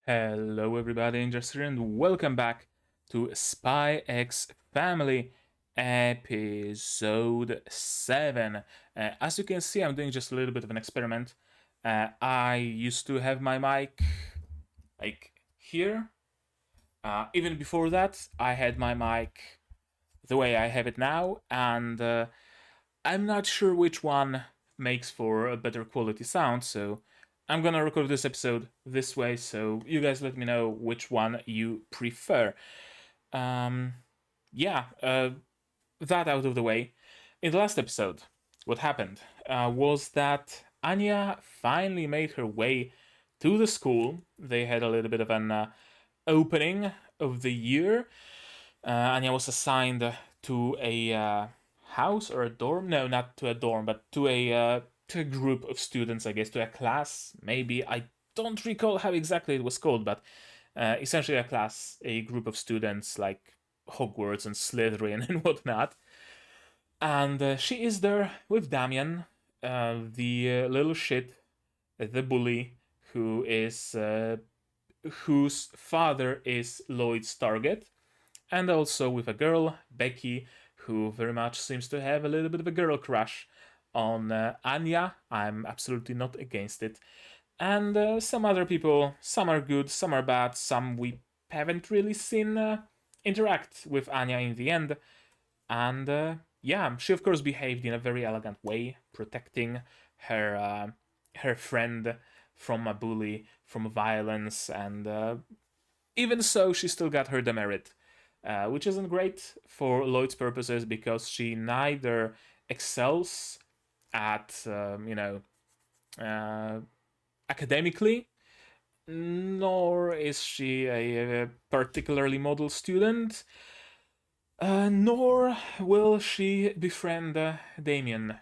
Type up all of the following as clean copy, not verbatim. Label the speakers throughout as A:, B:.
A: Hello everybody, Injustice and welcome back to Spy X Family episode 7. As you can see, I'm doing just a little bit of an experiment. I used to have my mic like here. Even before that, I had my mic the way I have it now, and I'm not sure which one makes for a better quality sound, so I'm gonna record this episode this way, so you guys let me know which one you prefer. Um, yeah, that out of the way. In the last episode, what happened was that Anya finally made her way to the school. They had a little bit of an opening of the year. Anya was assigned to a house or a dorm. No, not to a dorm, but to a group of students, I guess, to a class. Maybe I don't recall how exactly it was called, but essentially a class, a group of students like Hogwarts and Slytherin and whatnot. And she is there with Damien, the little shit, the bully, whose father is Loid's target, and also with a girl, Becky, who very much seems to have a little bit of a girl crush on Anya. I'm absolutely not against it. And some other people, some are good, some are bad, some we haven't really seen interact with Anya in the end. And yeah, she of course behaved in a very elegant way, protecting her friend from a bully, from violence, and even so, she still got her demerit, which isn't great for Lloyd's purposes because she neither excels at, uh, academically, nor is she a particularly model student, nor will she befriend Damien.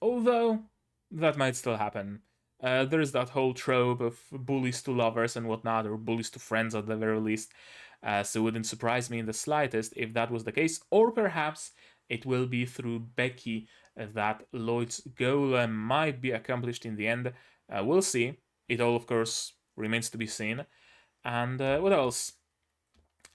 A: Although, that might still happen. There's that whole trope of bullies to lovers and whatnot, or bullies to friends at the very least. So it wouldn't surprise me in the slightest if that was the case, or perhaps it will be through Becky that Lloyd's goal might be accomplished in the end. We'll see. It all, of course, remains to be seen. And what else?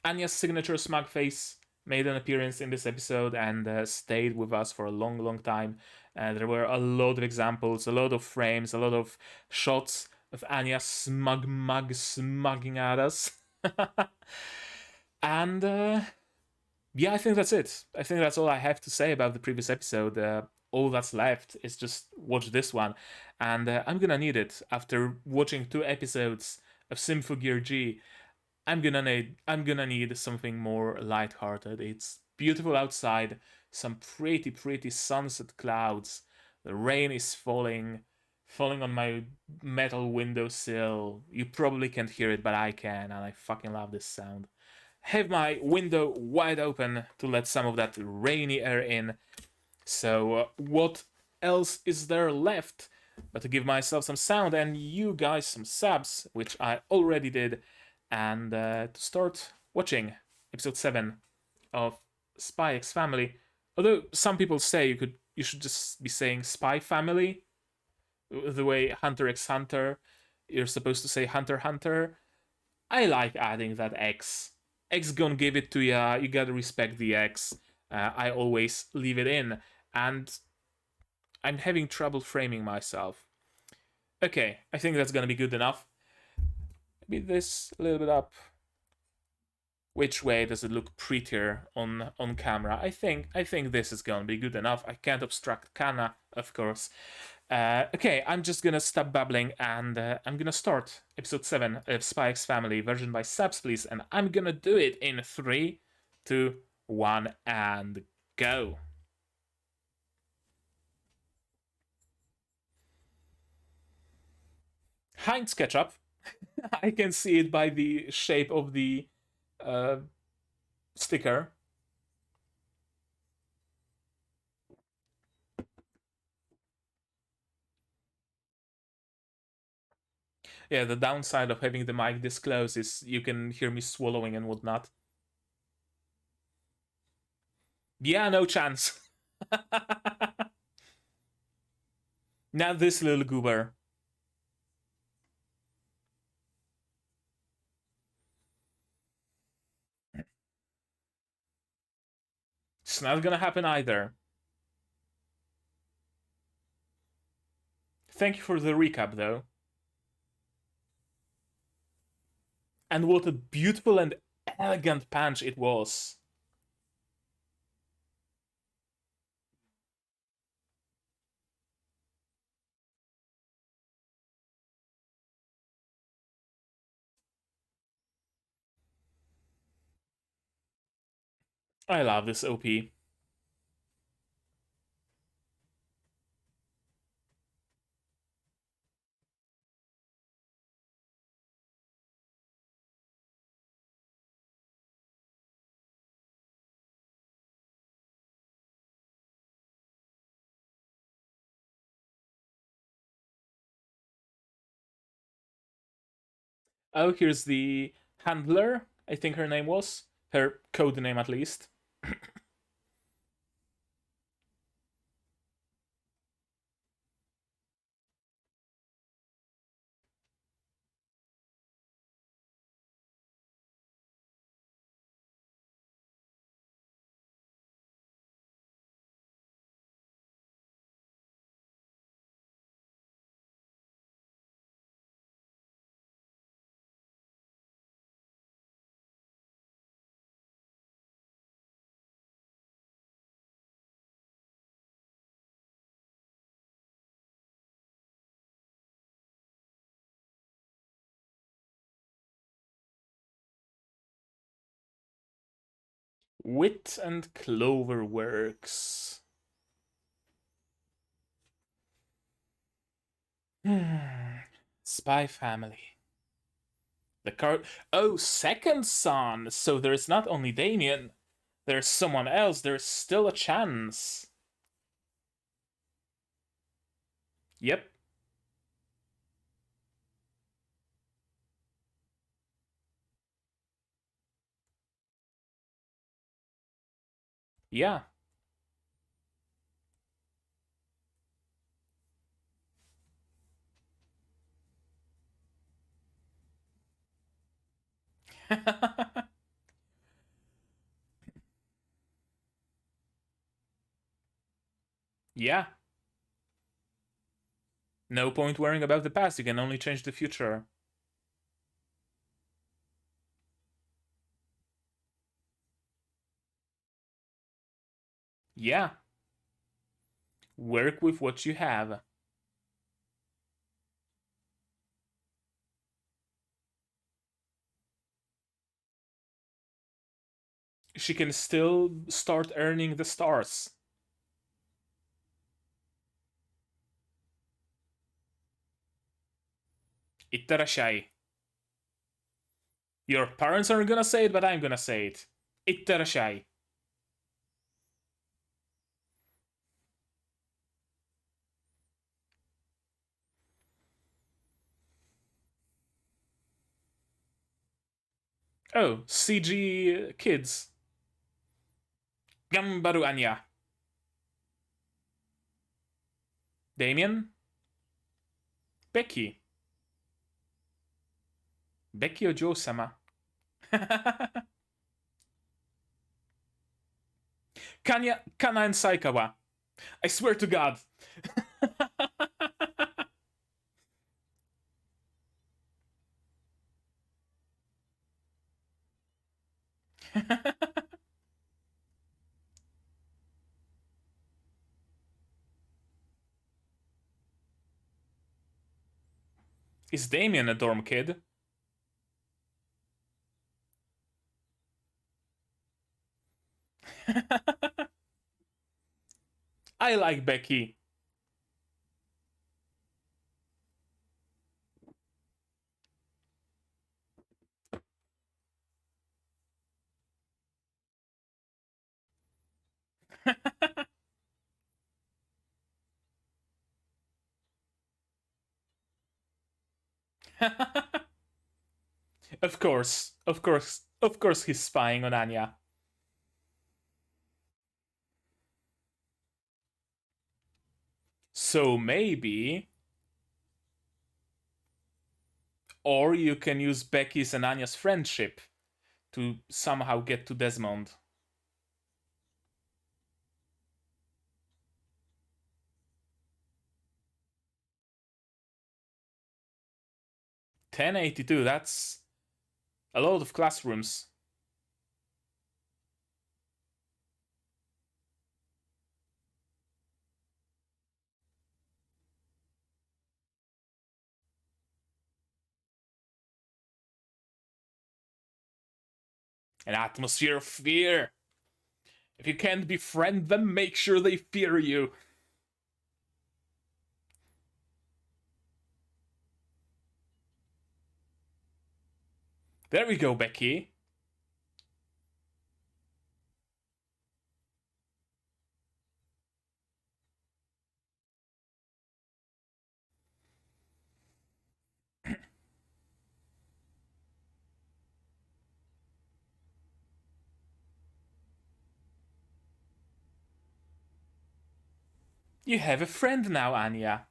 A: Anya's signature smug face made an appearance in this episode and stayed with us for a long, long time. There were a lot of examples, a lot of frames, a lot of shots of Anya smugging at us. And yeah, I think that's it. I think that's all I have to say about the previous episode. All that's left is just watch this one, and I'm gonna need it after watching 2 episodes of Symphogear G. I'm gonna need something more lighthearted. It's beautiful outside, some pretty sunset clouds. The rain is falling on my metal windowsill. You probably can't hear it, but I can, and I fucking love this sound. Have my window wide open to let some of that rainy air in. So what else is there left but to give myself some sound and you guys some subs, which I already did, and to start watching episode 7 of Spy X Family. Although some people say you should just be saying Spy Family, the way Hunter x Hunter, you're supposed to say Hunter Hunter. I like adding that X. X gonna give it to ya. You gotta respect the X. I always leave it in, and I'm having trouble framing myself. Okay, I think that's gonna be good enough. Maybe this a little bit up. Which way does it look prettier on camera? I think this is gonna be good enough. I can't obstruct Kana, of course. Okay, I'm just gonna stop babbling and I'm gonna start episode 7 of Spy X Family, version by subs, please, and I'm gonna do it in 3, 2, 1, and go. Heinz ketchup. I can see it by the shape of the uh, sticker. Yeah, the downside of having the mic this close is you can hear me swallowing and whatnot. Yeah, no chance. Now this little goober. It's not gonna happen either. Thank you for the recap, though. And what a beautiful and elegant punch it was. I love this OP. Oh, here's the handler, I think her name was. Her code name, at least. Wit and Clover works. Spy family. The card. Oh, second son! So there's not only Damien, there's someone else, there's still a chance. Yep. Yeah. Yeah. No point worrying about the past, you can only change the future. Yeah. Work with what you have. She can still start earning the stars. Itterashai. Your parents aren't gonna say it, but I'm gonna say it. Itterashai. Oh, CG kids. Gambaru Anya. Damien? Becky. Becky Ojo-sama. Kana and Saikawa. I swear to God. Is Damien a dorm kid? I like Becky. Of course, of course, of course he's spying on Anya. So maybe... Or you can use Becky's and Anya's friendship to somehow get to Desmond. 1082, that's a lot of classrooms. An atmosphere of fear. If you can't befriend them, make sure they fear you. There we go, Becky. You have a friend now, Anya.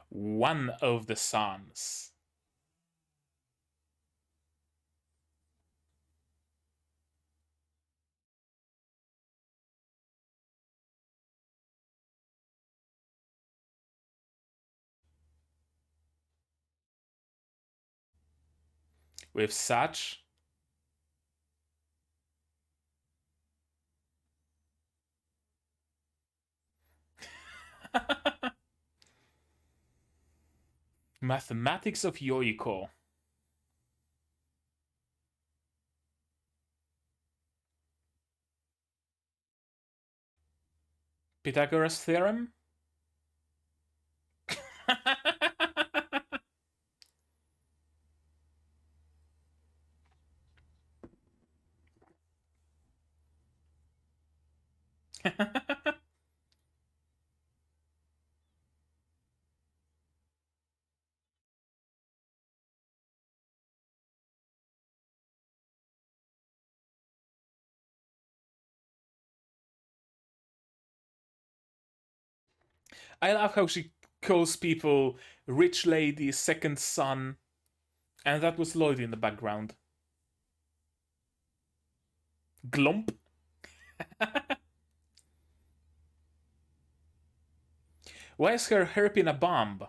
A: One of the sons. With such mathematics of Yoiko. Pythagoras theorem? I love how she calls people rich lady, second son, and that was Loid in the background. Glump. Why is her hairpin a bomb?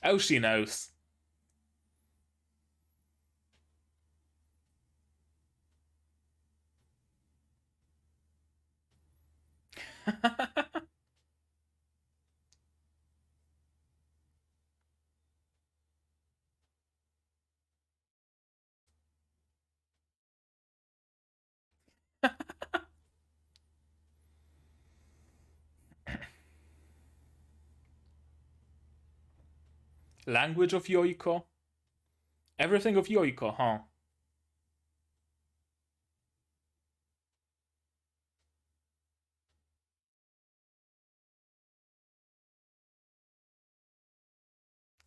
A: Oh, she knows. Language of Yoiko? Everything of Yoiko, huh?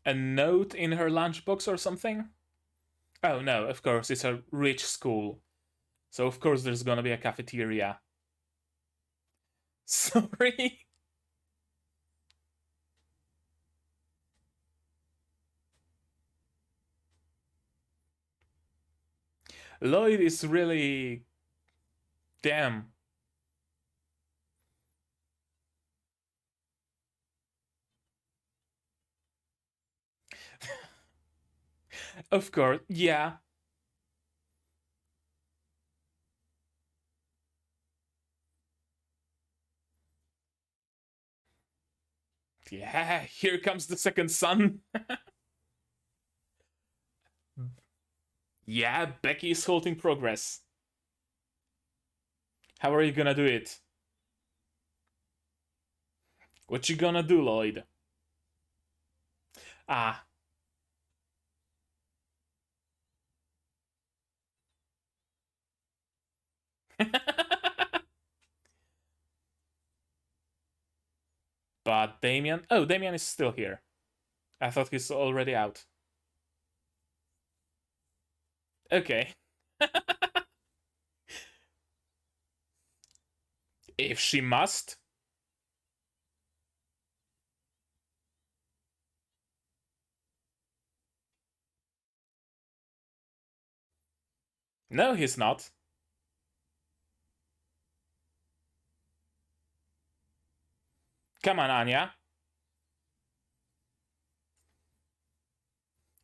A: A note in her lunchbox or something? Oh no, of course, it's a rich school. So of course there's gonna be a cafeteria. Sorry. Loid is really... Damn. Of course, yeah. Yeah, here comes the second son. Yeah, Becky is halting progress. How are you gonna do it? What you gonna do, Loid? Ah. But Damien... Oh, Damien is still here. I thought he's already out. Okay. If she must. No, he's not. Come on, Anya.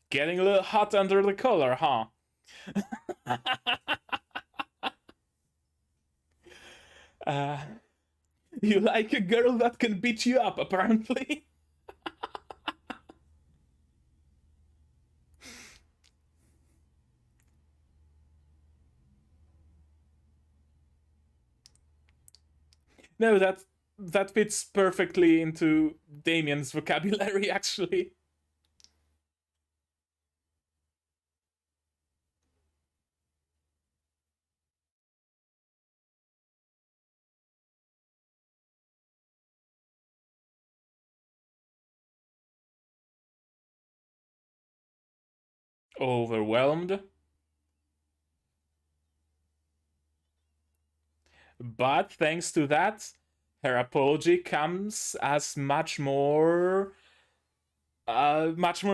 A: Getting a little hot under the collar, huh? uh, you like a girl that can beat you up, apparently. No, that fits perfectly into Damien's vocabulary, actually. Overwhelmed. But thanks to that, her apology comes as much more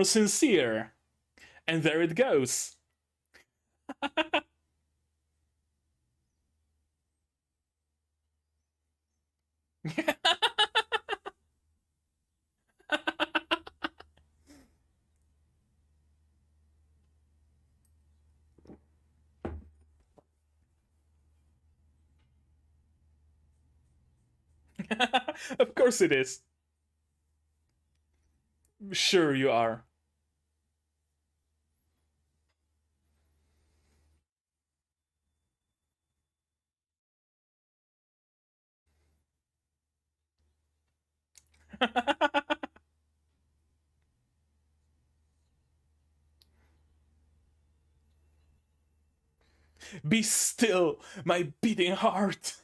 A: sincere. And there it goes. Of course it is. Sure you are. Be still, my beating heart.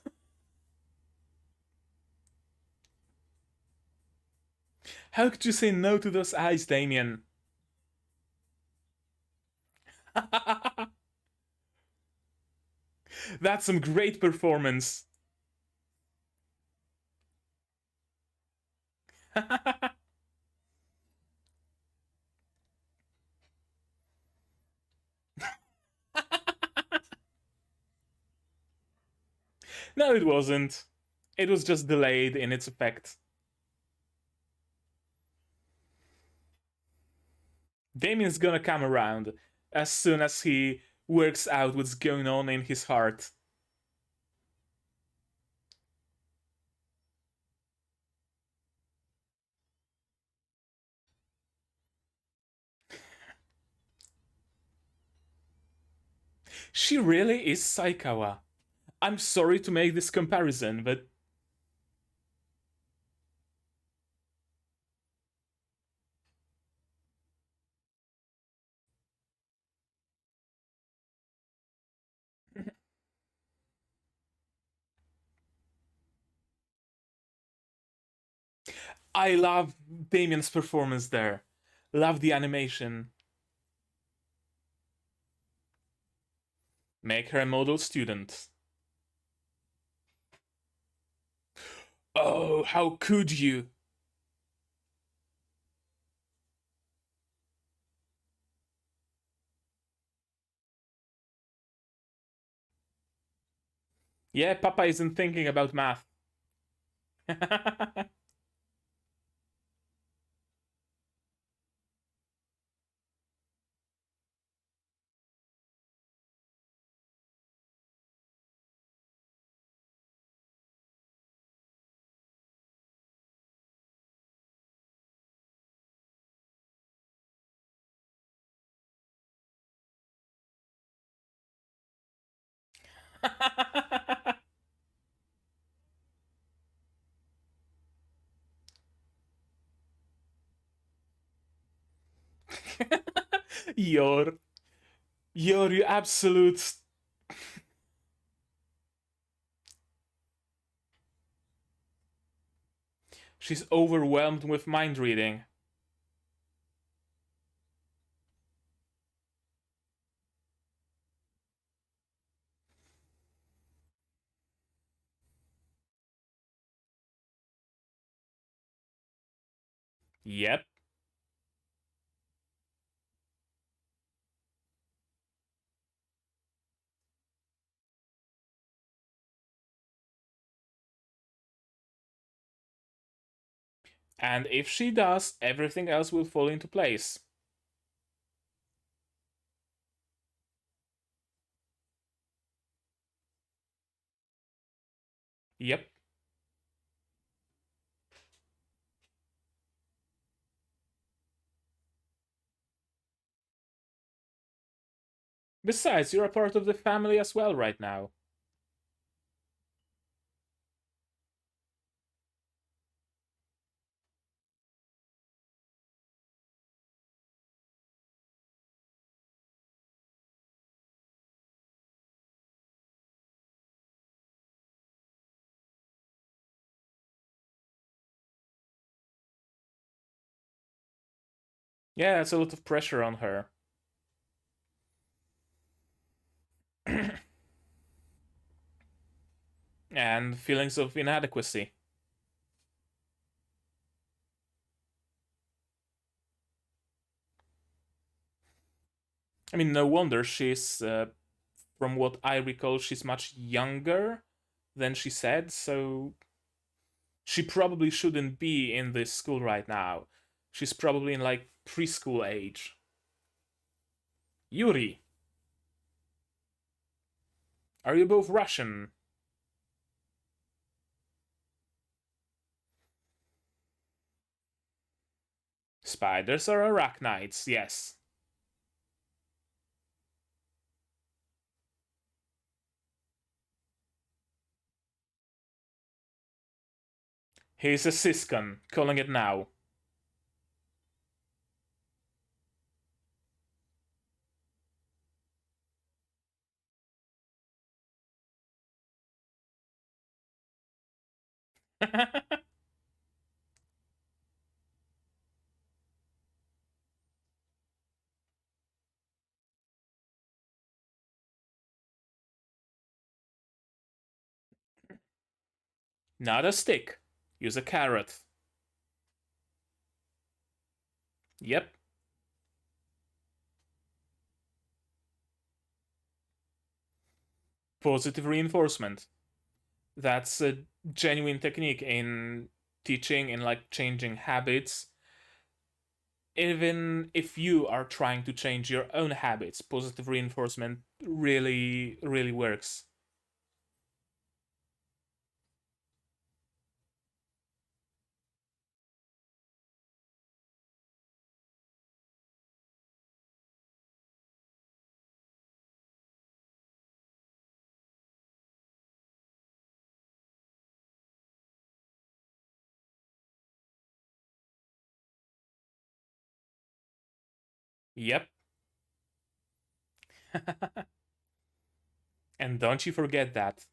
A: How could you say no to those eyes, Damien? That's some great performance. No, it wasn't. It was just delayed in its effect. Damien's gonna come around as soon as he works out what's going on in his heart. She really is Saikawa. I'm sorry to make this comparison, but I love Damien's performance there. Love the animation. Make her a model student. Oh, how could you? Yeah, Papa isn't thinking about math. Yor, you absolute. She's overwhelmed with mind reading. Yep. And if she does, everything else will fall into place. Yep. Besides, you're a part of the family as well right now. Yeah, that's a lot of pressure on her. And feelings of inadequacy. I mean, no wonder she's, from what I recall, she's much younger than she said, so she probably shouldn't be in this school right now. She's probably in like preschool age. Yuri, are you both Russian? Spiders are arachnids, yes. He's a Siscon, calling it now. Not a stick. Use a carrot. Yep. Positive reinforcement. That's a genuine technique in teaching and like changing habits. Even if you are trying to change your own habits, positive reinforcement really, really works. Yep. And don't you forget that.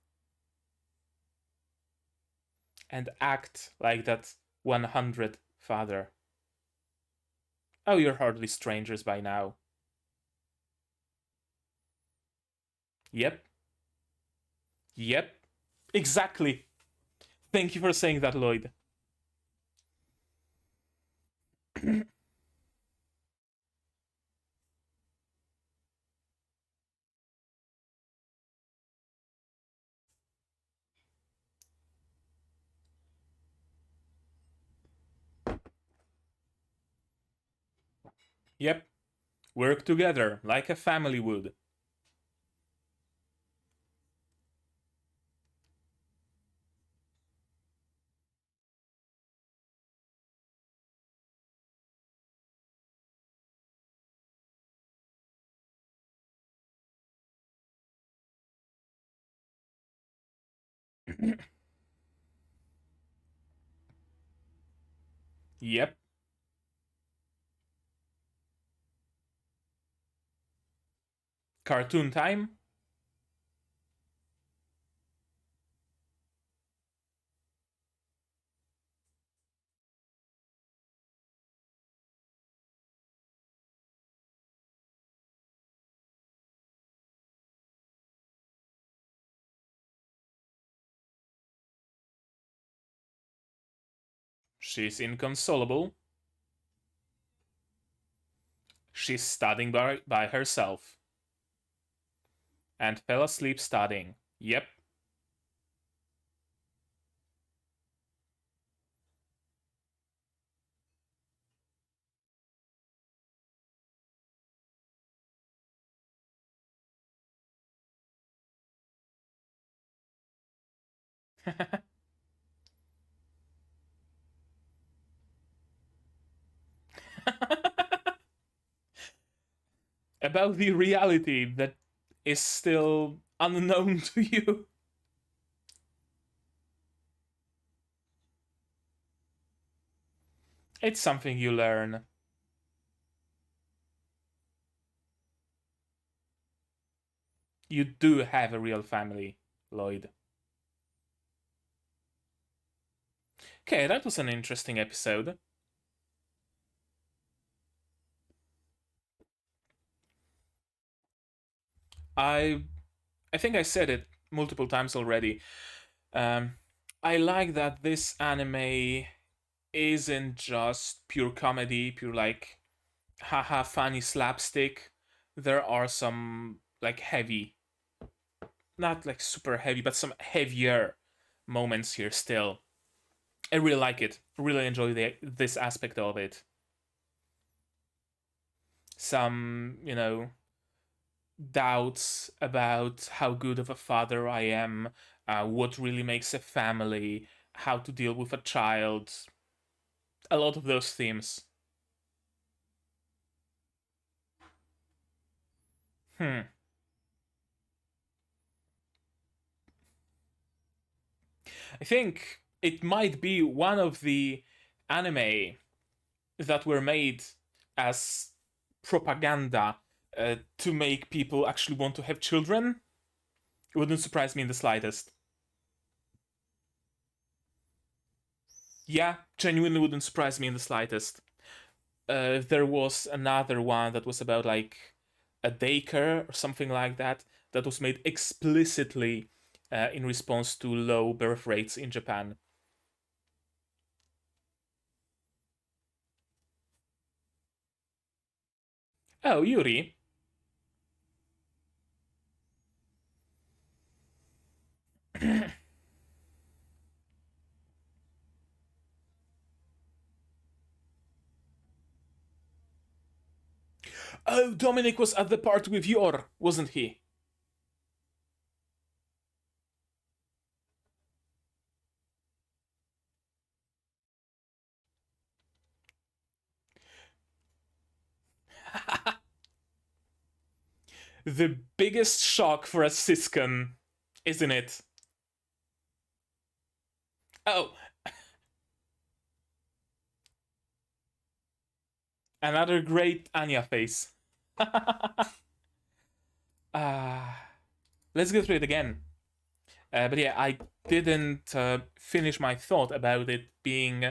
A: And act like that 100 father. Oh, you're hardly strangers by now. Yep. Yep. Exactly. Thank you for saying that, Loid. Yep. Work together like a family would. Yep. Cartoon time? She's inconsolable. She's studying by herself. And fell asleep studying. Yep. About the reality that is still unknown to you. It's something you learn. You do have a real family, Loid. Okay, that was an interesting episode. I I think I said it multiple times already. Um, I like that this anime isn't just pure comedy, pure like haha funny slapstick. There are some like heavy, not like super heavy, but some heavier moments here still. I really like it. Really enjoy this aspect of it. Some, doubts about how good of a father I am, what really makes a family, how to deal with a child. A lot of those themes. Hmm. I think it might be one of the anime that were made as propaganda to make people actually want to have children. It wouldn't surprise me in the slightest. Yeah, genuinely wouldn't surprise me in the slightest. There was another one that was about like a daycare or something like that that was made explicitly in response to low birth rates in Japan. Oh, Yuri. Oh, Dominic was at the part with Yor, wasn't he? The biggest shock for a Siskin, isn't it? Oh, another great Anya face. uh, let's go through it again. But yeah, I didn't finish my thought about it being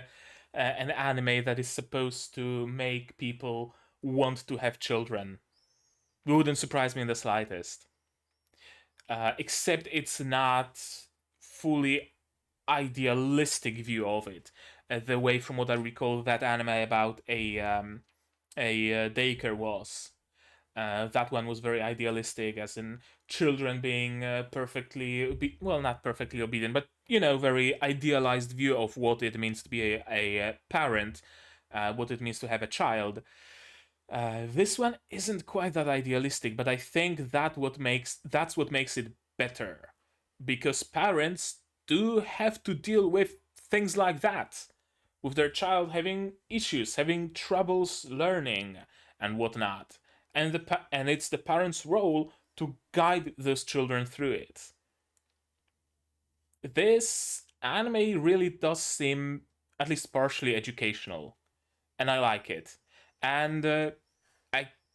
A: an anime that is supposed to make people want to have children. It wouldn't surprise me in the slightest. Except it's not fully idealistic view of it. The way, from what I recall, that anime about a daycare was. That one was very idealistic, as in children being well, not perfectly obedient, but very idealized view of what it means to be a parent, what it means to have a child. This one isn't quite that idealistic, but I think that's what makes it better, because parents do have to deal with things like that, with their child having issues, having troubles learning and whatnot, and it's the parents' role to guide those children through it. This anime really does seem at least partially educational, and I like it. And I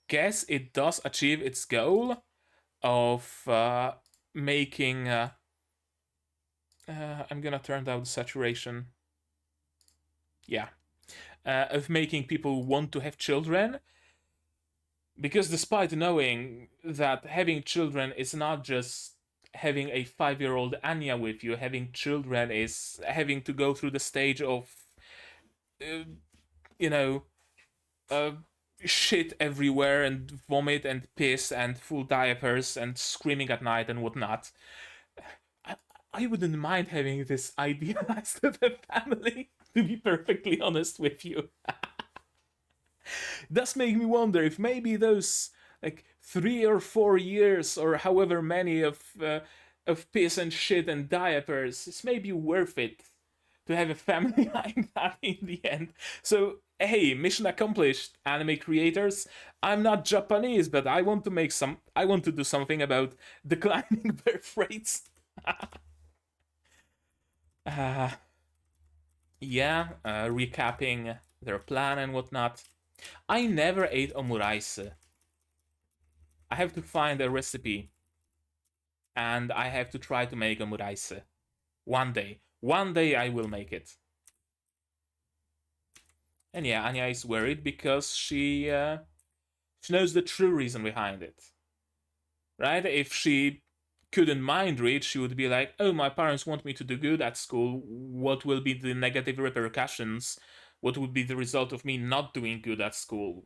A: guess it does achieve its goal of making. I'm gonna turn down the saturation. Yeah, of making people want to have children, because despite knowing that having children is not just having a 5-year old Anya with you, having children is having to go through the stage of, uh, you know, uh, shit everywhere and vomit and piss and full diapers and screaming at night and whatnot. I, I wouldn't mind having this idealized of a family, to be perfectly honest with you. Does make me wonder if maybe those like 3 or 4 years or however many of of piss and shit and diapers, it's maybe worth it to have a family like that in the end. So hey, mission accomplished, anime creators. I'm not Japanese, but I want to make some. I want to do something about declining birth rates. uh, yeah, recapping their plan and whatnot. I never ate omuraise. I have to find a recipe, and I have to try to make omuraise. One day. One day I will make it. And yeah, Anya is worried because she knows the true reason behind it. Right? If she couldn't mind read, she would be like, oh, my parents want me to do good at school. What will be the negative repercussions? What would be the result of me not doing good at school?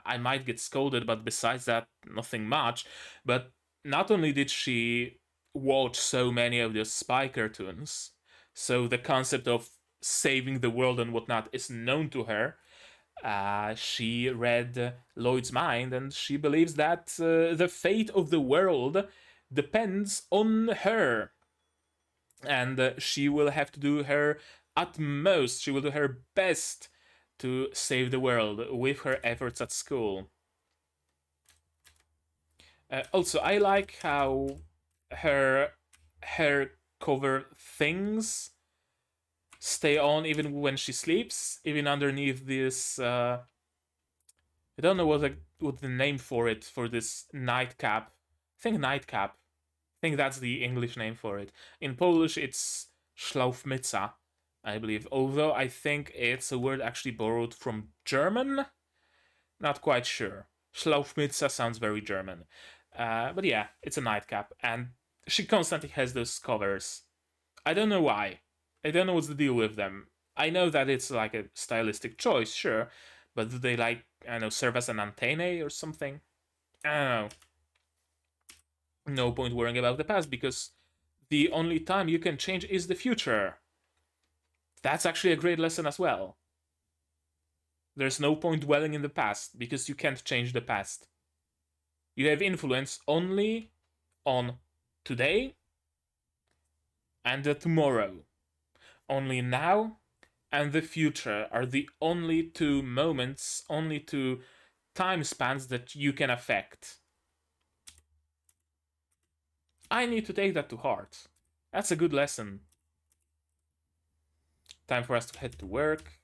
A: I might get scolded, but besides that, nothing much. But not only did she watch so many of the spy cartoons, so the concept of saving the world and whatnot is known to her. She read Loid's mind, and she believes that the fate of the world depends on her, and she will have to do her utmost. She will do her best to save the world with her efforts at school. Also, I like how her hair cover things stay on even when she sleeps, even underneath this. I don't know what the name for it for this nightcap. I think nightcap. I think that's the English name for it. In Polish, it's szlaufmyca, I believe. Although I think it's a word actually borrowed from German. Not quite sure. Schlaufmütze sounds very German. But yeah, it's a nightcap, and she constantly has those covers. I don't know why. I don't know what's the deal with them. I know that it's like a stylistic choice, sure, but do they like, I don't know, serve as an antennae or something? I don't know. No point worrying about the past because the only time you can change is the future. That's actually a great lesson as well. There's no point dwelling in the past because you can't change the past. You have influence only on today and the tomorrow. Only now and the future are the only two moments, only two time spans that you can affect. I need to take that to heart. That's a good lesson. Time for us to head to work.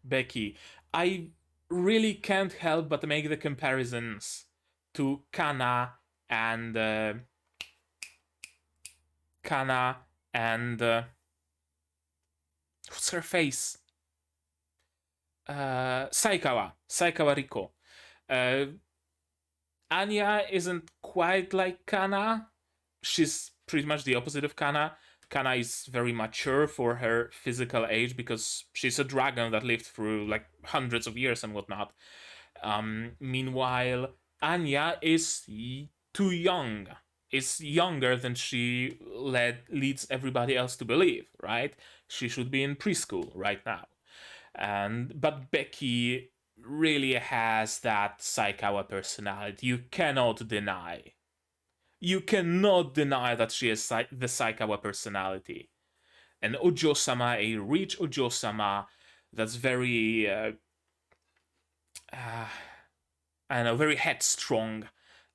A: Becky, I really can't help but make the comparisons to Kana and what's her face? Saikawa Riko. Anya isn't quite like Kana. She's pretty much the opposite of Kana. Kana is very mature for her physical age because she's a dragon that lived through like hundreds of years and whatnot. Meanwhile, Anya is too young. Is younger than she leads everybody else to believe, right? She should be in preschool right now. But Becky really has that Saikawa personality. You cannot deny. You cannot deny that she has the Saikawa personality. An Ojo-sama, a rich Ojo-sama that's very, I don't know, very headstrong.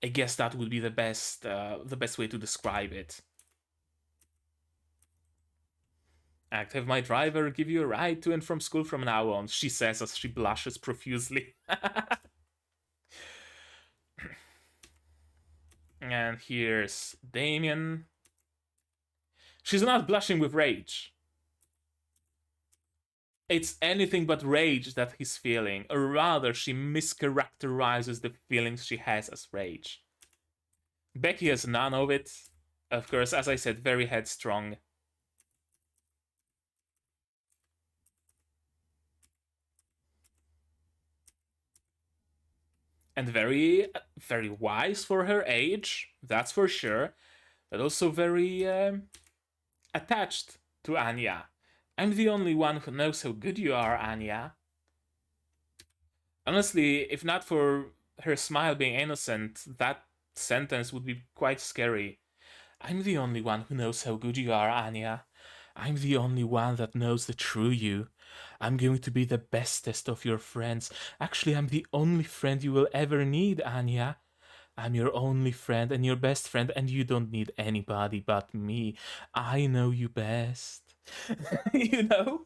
A: I guess that would be the best way to describe it. Have my driver give you a ride to and from school from now on, she says as she blushes profusely. And here's Damien. She's not blushing with rage. It's anything but rage that he's feeling, or rather, she mischaracterizes the feelings she has as rage. Becky has none of it. Of course, as I said, very headstrong. And very, very wise for her age, that's for sure. But also very attached to Anya. I'm the only one who knows how good you are, Anya. Honestly, if not for her smile being innocent, that sentence would be quite scary. I'm the only one who knows how good you are, Anya. I'm the only one that knows the true you. I'm going to be the bestest of your friends. Actually, I'm the only friend you will ever need, Anya. I'm your only friend and your best friend, and you don't need anybody but me. I know you best. you know?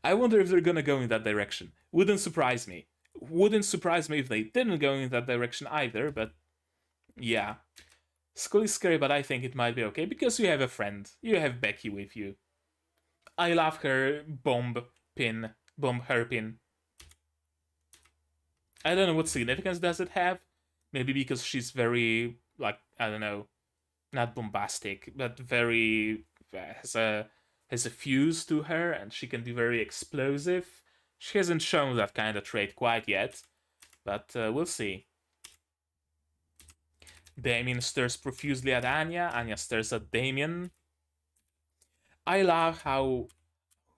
A: I wonder if they're gonna go in that direction. Wouldn't surprise me. Wouldn't surprise me if they didn't go in that direction either, but yeah. Skull is scary, but I think it might be okay because you have a friend. You have Becky with you. I love her bomb hairpin. I don't know what significance does it have. Maybe because she's very, like, I don't know, not bombastic, but very has a has a fuse to her, and she can be very explosive. She hasn't shown that kind of trait quite yet, but we'll see. Damien stares profusely at Anya. Anya stares at Damien. I love how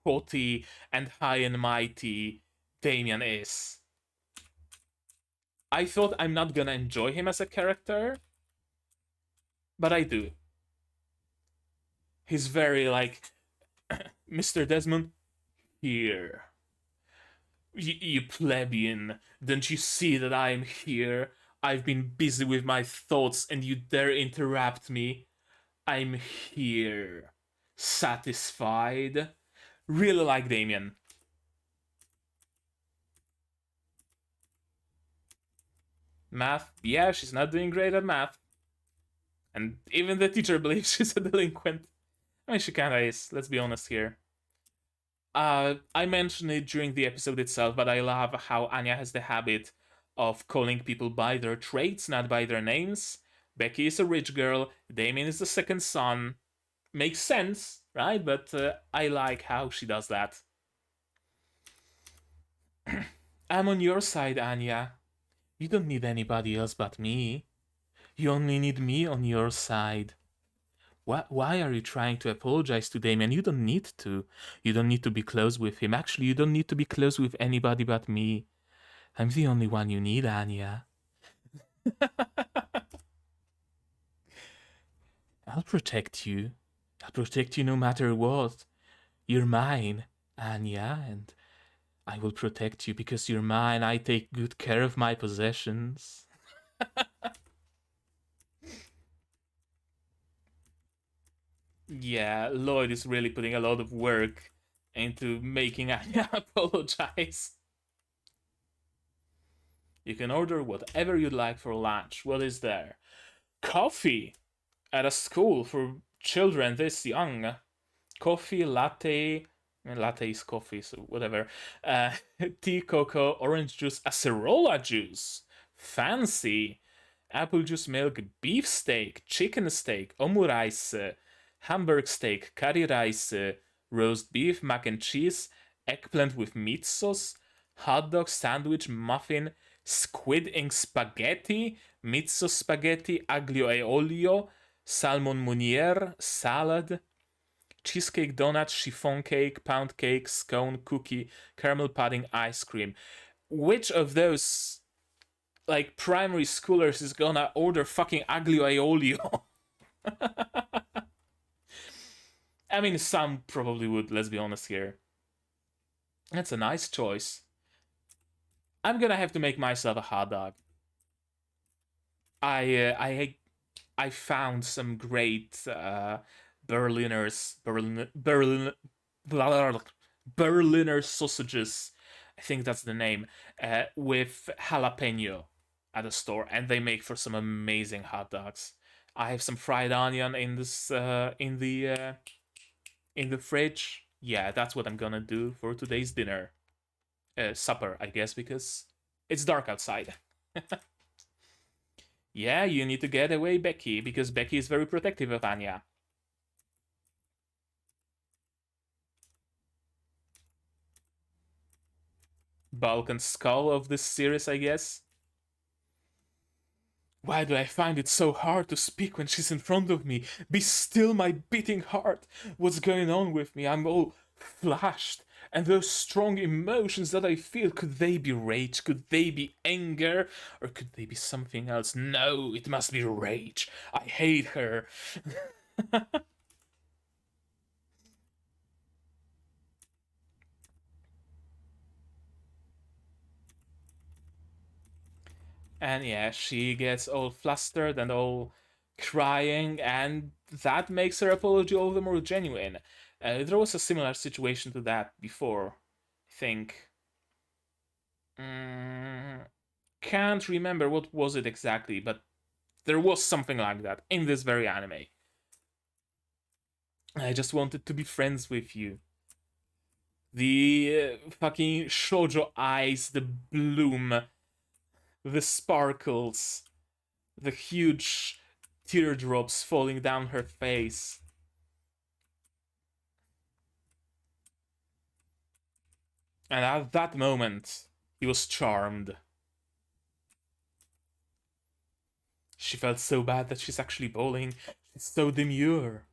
A: haughty and high and mighty Damien is. I thought I'm not gonna enjoy him as a character, but I do. He's very like, Mr. Desmond, here. You plebeian, don't you see that I'm here? I've been busy with my thoughts and you dare interrupt me? I'm here. Satisfied? Really like Damien. Math? Yeah, she's not doing great at math. And even the teacher believes she's a delinquent. I mean, she kinda is, let's be honest here. I mentioned it during the episode itself, but I love how Anya has the habit of calling people by their traits, not by their names. Becky is a rich girl, Damien is the second son. Makes sense, right? But I like how she does that. I'm on your side, Anya. You don't need anybody else but me. You only need me on your side. Why are you trying to apologize to Damien? You don't need to. You don't need to be close with him. Actually, you don't need to be close with anybody but me. I'm the only one you need, Anya. I'll protect you. I'll protect you no matter what. You're mine, Anya, and I will protect you because you're mine. I take good care of my possessions. Yeah, Loid is really putting a lot of work into making Anya apologize. You can order whatever you'd like for lunch. What is there? Coffee at a school for children this young. Coffee, latte. Latte is coffee, so whatever. Tea, cocoa, orange juice, acerola juice. Fancy. Apple juice, milk, beef steak, chicken steak, omurice, hamburg steak, curry rice, roast beef, mac and cheese, eggplant with meat sauce, hot dog, sandwich, muffin, squid ink spaghetti, meat sauce spaghetti, aglio e olio, salmon meuniere, salad, cheesecake, donut, chiffon cake, pound cake, scone, cookie, caramel pudding, ice cream. Which of those, like, primary schoolers is gonna order fucking aglio e olio? I mean, some probably would, let's be honest here. That's a nice choice. I'm gonna have to make myself a hot dog. I found some great Berliner sausages. I think that's the name, with jalapeno at a store, and they make for some amazing hot dogs. I have some fried onion in this in the fridge. Yeah, that's what I'm gonna do for today's dinner, supper, I guess, because it's dark outside. Yeah, you need to get away, Becky, because Becky is very protective of Anya. Bulk and skull of this series, I guess. Why do I find it so hard to speak when she's in front of me? Be still, my beating heart. What's going on with me? I'm all flushed. And those strong emotions that I feel, could they be rage? Could they be anger? Or could they be something else? No, it must be rage. I hate her. And yeah, she gets all flustered and all crying, and that makes her apology all the more genuine. There was a similar situation to that before, I think. Mm, can't remember what was it exactly, but there was something like that in this very anime. I just wanted to be friends with you. The fucking shoujo eyes, the bloom, the sparkles, the huge teardrops falling down her face. And at that moment, he was charmed. She felt so bad that she's actually bowling. She's so demure.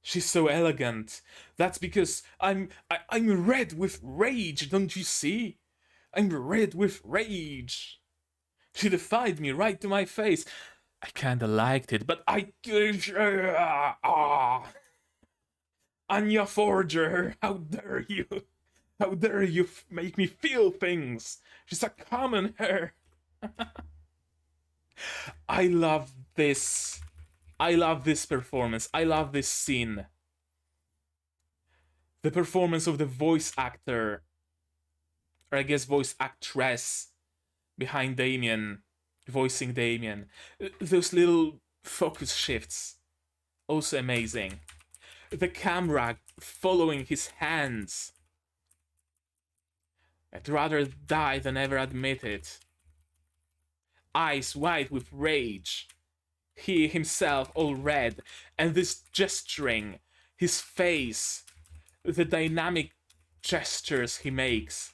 A: She's so elegant. That's because I'm red with rage, don't you see? I'm red with rage. She defied me right to my face. I kinda liked it, but I. Anya Forger, how dare you? How dare you make me feel things? She's a common her. I love this. I love this performance. I love this scene. The performance of the voice actor, or I guess voice actress, behind Damien, voicing Damien. Those little focus shifts, also amazing. The camera following his hands. I'd rather die than ever admit it. Eyes wide with rage. He himself all red, and this gesturing, his face, the dynamic gestures he makes.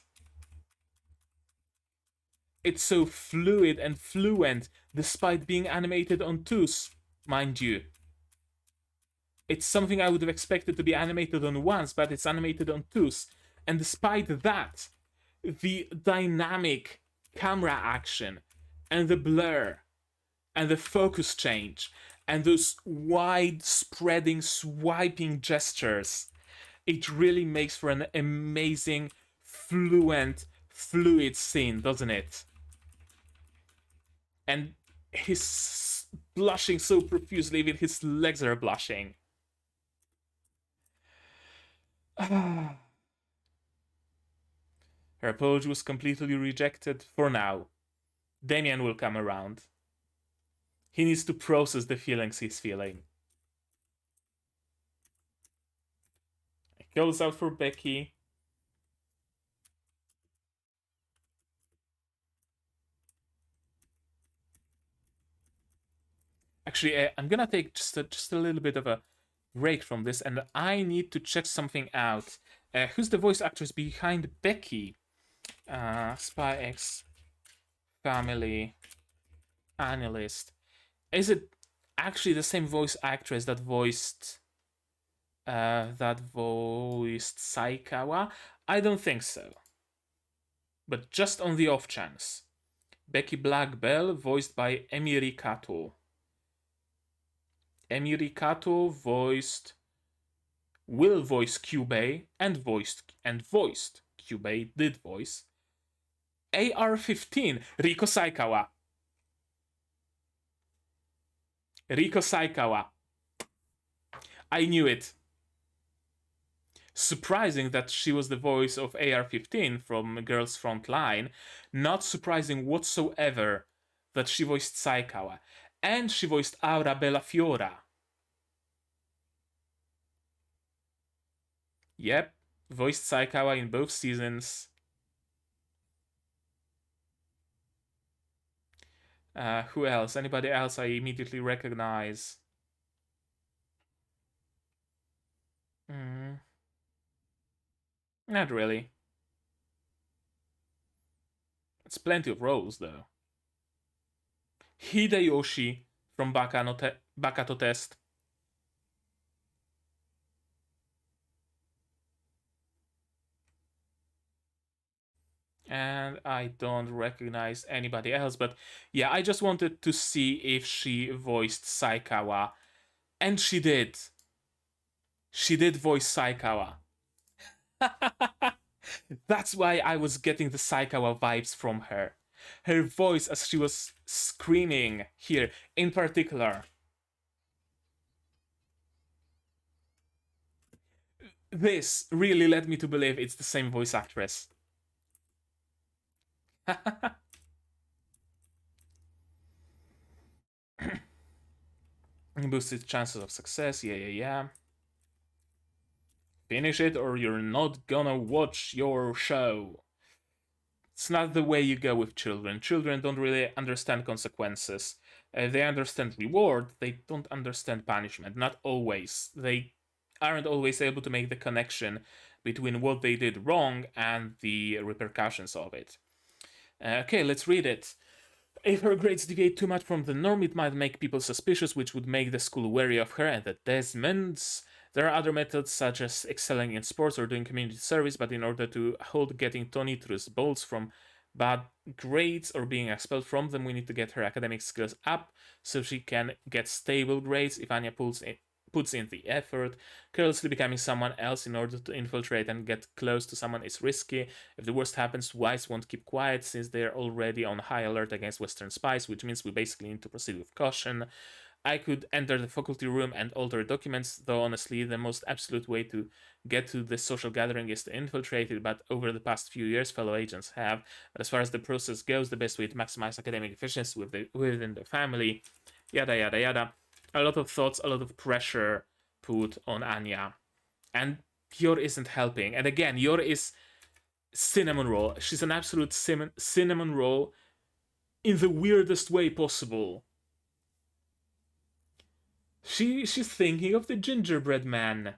A: It's so fluid and fluent despite being animated on twos, mind you. It's something I would have expected to be animated on ones, but it's animated on twos. And despite that, the dynamic camera action and the blur and the focus change and those wide spreading swiping gestures, it really makes for an amazing, fluent, fluid scene, doesn't it? And he's blushing so profusely, even his legs are blushing. Her apology was completely rejected for now. Damien will come around. He needs to process the feelings he's feeling. He goes out for Becky. Actually, I'm gonna take just a little bit of a break from this, and I need to check something out. Who's the voice actress behind Becky? Spy X Family Analyst. Is it actually the same voice actress that voiced Saikawa? I don't think so. But just on the off chance. Becky Blackbell, voiced by Emiri Kato. Emiri Kato will voice Kyubey and voiced Kyubey did voice AR-15 Riko Saikawa. Riko Saikawa. I knew it. Surprising that she was the voice of AR-15 from Girls Front Line. Not surprising whatsoever that she voiced Saikawa. And she voiced Aura Bellafiora. Yep, voiced Saikawa in both seasons. Who else? Anybody else I immediately recognize? Not really. It's plenty of roles, though. Hideyoshi from Bakato Test. And I don't recognize anybody else, but yeah, I just wanted to see if she voiced Saikawa. And she did. She did voice Saikawa. That's why I was getting the Saikawa vibes from her. Her voice as she was screaming here, in particular. This really led me to believe it's the same voice actress. Boosted chances of success, yeah. Finish it or you're not gonna watch your show. It's not the way you go with children. Children don't really understand consequences. They understand reward, they don't understand punishment. Not always. They aren't always able to make the connection between what they did wrong and the repercussions of it. Okay, let's read it. If her grades deviate too much from the norm, it might make people suspicious, which would make the school wary of her and the Desmonds. There are other methods, such as excelling in sports or doing community service, but in order to hold getting Tony through balls from bad grades or being expelled from them, we need to get her academic skills up so she can get stable grades. If Anya puts in the effort, carelessly becoming someone else in order to infiltrate and get close to someone is risky. If the worst happens, Wise won't keep quiet since they're already on high alert against Western spies, which means we basically need to proceed with caution. I could enter the faculty room and alter documents, though honestly, the most absolute way to get to this social gathering is to infiltrate it, but over the past few years, fellow agents have. But as far as the process goes, the best way to maximize academic efficiency within the family, yada yada yada. A lot of thoughts, a lot of pressure put on Anya. And Yor isn't helping. And again, Yor is cinnamon roll. She's an absolute cinnamon roll in the weirdest way possible. She's thinking of the gingerbread man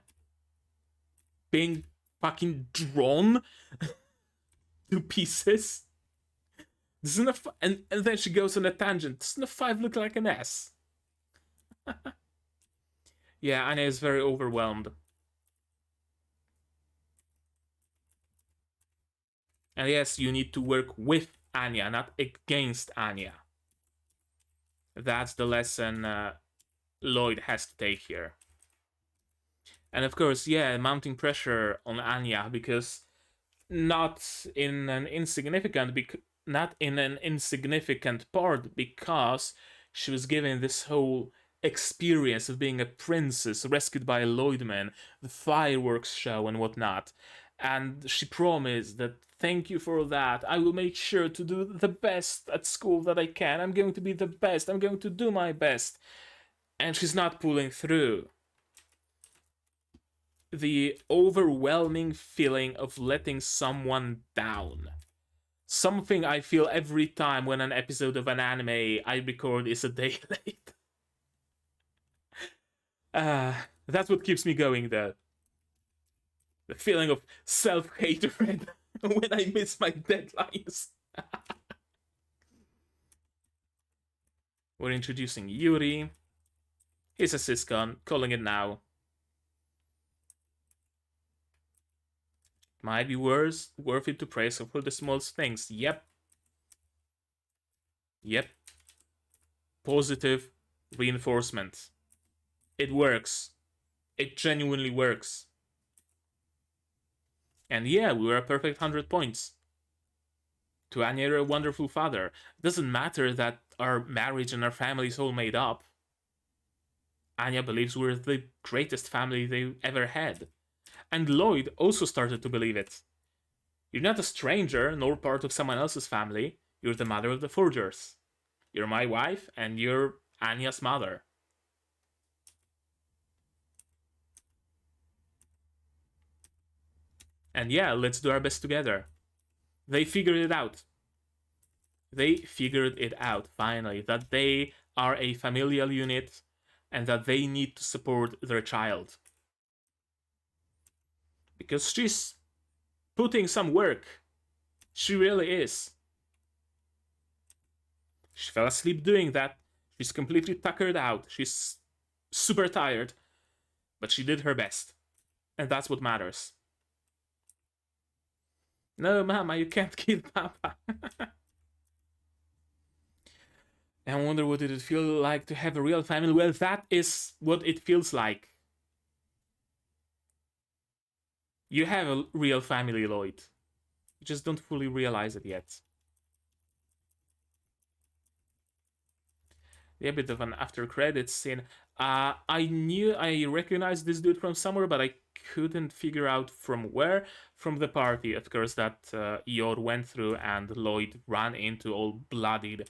A: being fucking drawn to pieces. Doesn't and then she goes on a tangent. Doesn't a 5 look like an S? Yeah, Anya is very overwhelmed. And yes, you need to work with Anya, not against Anya. That's the lesson Loid has to take here. And of course, yeah, mounting pressure on Anya because not in an insignificant part because she was given this whole experience of being a princess rescued by a Lloydman, the fireworks show and whatnot. And she promised that thank you for that. I will make sure to do the best at school that I can. I'm going to be the best. I'm going to do my best. And she's not pulling through. The overwhelming feeling of letting someone down. Something I feel every time when an episode of an anime I record is a day late. That's what keeps me going though. The feeling of self-hatred when I miss my deadlines. We're introducing Yuri. He's a syscon, calling it now. Might be worth it to praise her for the smallest things. Yep. Positive reinforcement. It works. It genuinely works. And yeah, we were a perfect 100 points. To Anya, you're a wonderful father. It doesn't matter that our marriage and our family is all made up. Anya believes we're the greatest family they ever had. And Loid also started to believe it. You're not a stranger, nor part of someone else's family. You're the mother of the Forgers. You're my wife, and you're Anya's mother. And yeah, let's do our best together. They figured it out. They figured it out, finally, that they are a familial unit and that they need to support their child. Because she's putting some work. She really is. She fell asleep doing that. She's completely tuckered out. She's super tired. But she did her best. And that's what matters. No, Mama, you can't kill Papa. I wonder what it would feel like to have a real family. Well, that is what it feels like. You have a real family, Loid. You just don't fully realize it yet. A bit of an after credits scene. I recognized this dude from somewhere, but I couldn't figure out from where. From the party, of course, that Yor went through and Loid ran into all bloodied.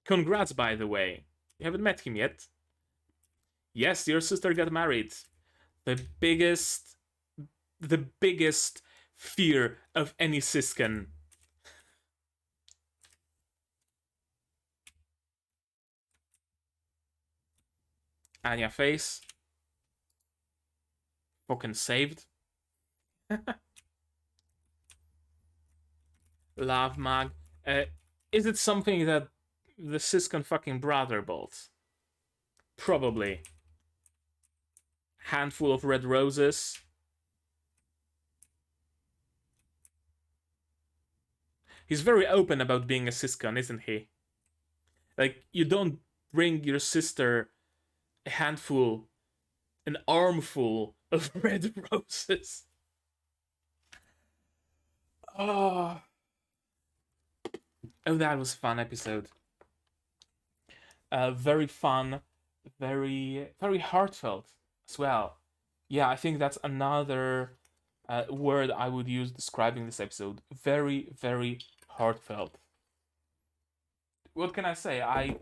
A: Congrats, by the way. You haven't met him yet. Yes, your sister got married. The biggest, the biggest fear of any Siskin. Anya face. Fucking saved. Love mag. Is it something that the Siskin fucking brother bought? Probably. Handful of red roses. He's very open about being a Siskin, isn't he? Like, you don't bring your sister a handful, an armful of red roses. Oh. Oh, that was a fun episode. Very fun, very heartfelt as well. Yeah, I think that's another word I would use describing this episode. Very heartfelt. What can I say? I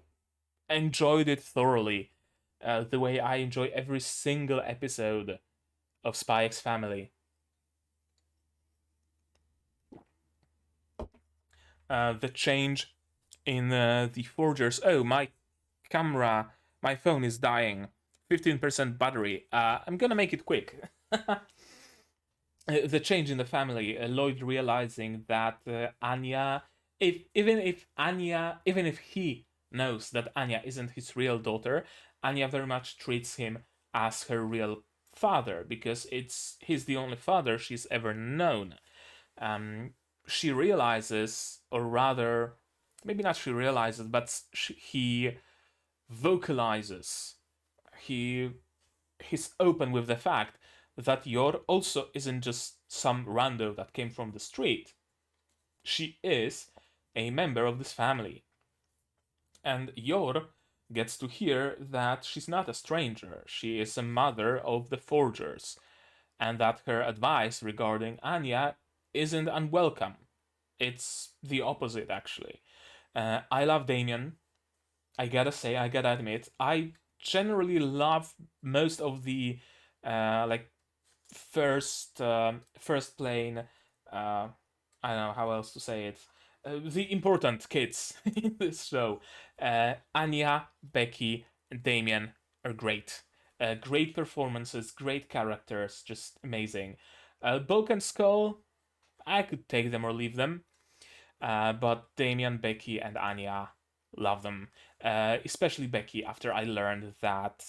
A: enjoyed it thoroughly, the way I enjoy every single episode of Spy X Family. The change in the Forgers. Oh, my camera, my phone is dying. 15% battery. I'm gonna make it quick. The change in the family. Loid realizing that Anya, even if he knows that Anya isn't his real daughter, Anya very much treats him as her real father because he's the only father she's ever known. She realizes, or rather, maybe not she realizes, but he vocalizes. He's open with the fact that Yor also isn't just some rando that came from the street. She is a member of this family. And Yor gets to hear that she's not a stranger. She is a mother of the Forgers, and that her advice regarding Anya isn't unwelcome. It's the opposite, actually. I love Damien. I gotta admit, I generally love most of the like first plane. I don't know how else to say it. The important kids in this show, Anya, Becky, and Damien are great. Great performances, great characters, just amazing. Bulk and Skull, I could take them or leave them. But Damien, Becky, and Anya, love them. Especially Becky, after I learned that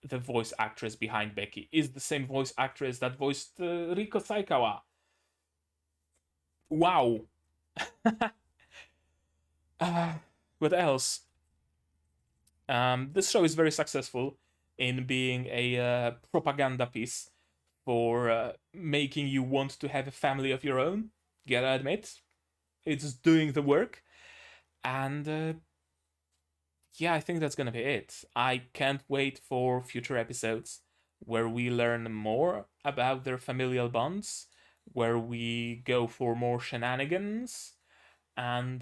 A: the voice actress behind Becky is the same voice actress that voiced Riko Saikawa. Wow. What else? This show is very successful in being a propaganda piece for making you want to have a family of your own. Gotta admit, it's doing the work. And yeah, I think that's gonna be it. I can't wait for future episodes where we learn more about their familial bonds, where we go for more shenanigans, and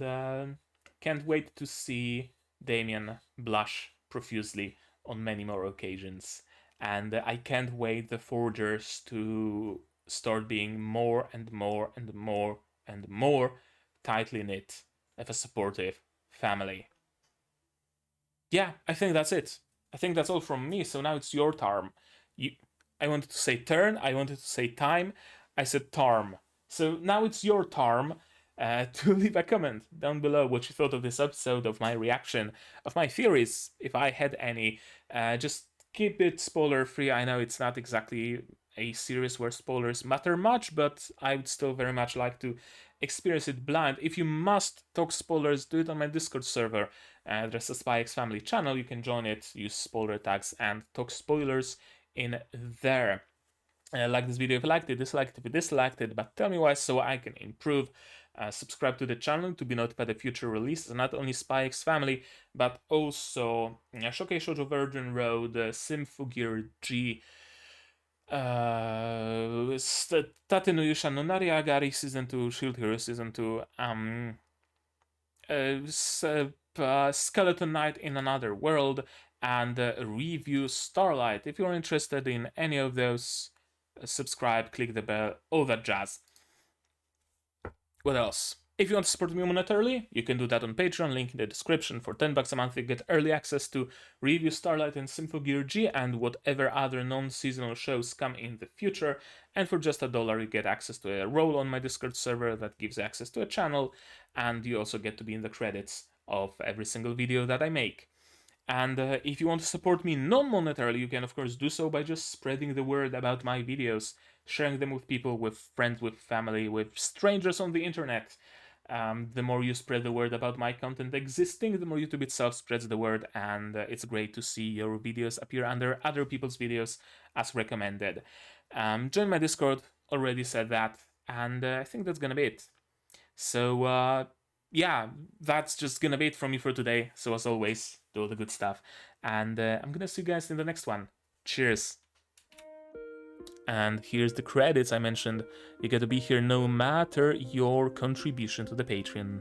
A: can't wait to see Damien blush profusely on many more occasions. And I can't wait the Forgers to start being more and more and more and more tightly knit of a supportive family. Yeah, I think that's it. I think that's all from me. So now it's your turn. You, I wanted to say turn. I wanted to say time. I said tarm. So now it's your turn to leave a comment down below what you thought of this episode, of my reaction, of my theories, if I had any. Just keep it spoiler free. I know it's not exactly a series where spoilers matter much, but I would still very much like to experience it blind. If you must talk spoilers, do it on my Discord server. There's a SpyX family channel, you can join it, use spoiler tags, and talk spoilers in there. Like this video if you liked it, dislike it if you disliked it, but tell me why so I can improve. Subscribe to the channel to be notified of future releases, not only SpyX family, but also Showcase Shoujo Virgin Road, Symphogear G, Tate no Yusha no Nariagari Season 2, Shield Hero Season 2, Skeleton Knight in Another World, and review Starlight. If you're interested in any of those, subscribe, click the bell, all that jazz. What else? If you want to support me monetarily, you can do that on Patreon, link in the description. For $10 a month, you get early access to Review Starlight and Symphogear G and whatever other non-seasonal shows come in the future. And for just $1, you get access to a role on my Discord server that gives access to a channel, and you also get to be in the credits of every single video that I make. And if you want to support me non-monetarily, you can of course do so by just spreading the word about my videos, sharing them with people, with friends, with family, with strangers on the internet. The more you spread the word about my content existing, the more YouTube itself spreads the word, and it's great to see your videos appear under other people's videos as recommended. Join my Discord, already said that, and I think that's gonna be it. So, yeah, that's just gonna be it from me for today. So as always, do all the good stuff, and I'm gonna see you guys in the next one. Cheers. And here's the credits I mentioned. You get to be here no matter your contribution to the Patreon.